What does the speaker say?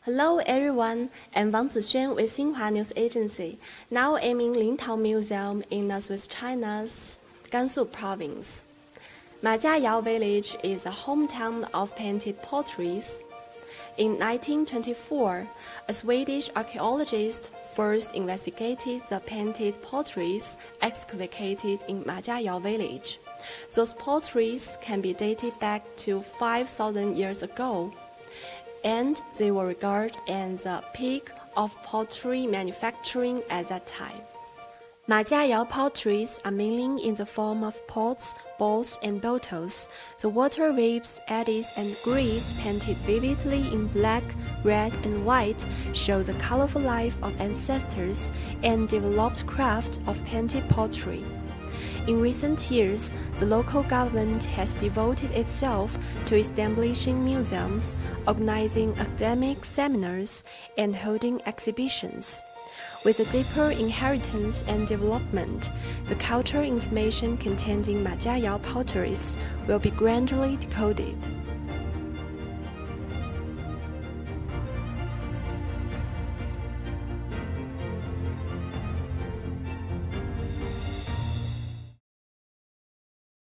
Hello everyone, I'm Wang Zixuan with Xinhua News Agency. Now I'm in Lintao Museum in Northwest China's Gansu province. Majiayao village is a hometown of painted potteries. In 1924, a Swedish archaeologist first investigated the painted potteries excavated in Majiayao village. Those potteries can be dated back to 5,000 years ago, and they were regarded as the peak of pottery manufacturing at that time. Majiayao potteries are mainly in the form of pots, bowls, and bottles. The water waves, eddies, and grids painted vividly in black, red, and white show the colorful life of ancestors and developed craft of painted pottery. In recent years, the local government has devoted itself to establishing museums, organizing academic seminars, and holding exhibitions. With a deeper inheritance and development, the cultural information contained in Majiayao potteries will be gradually decoded.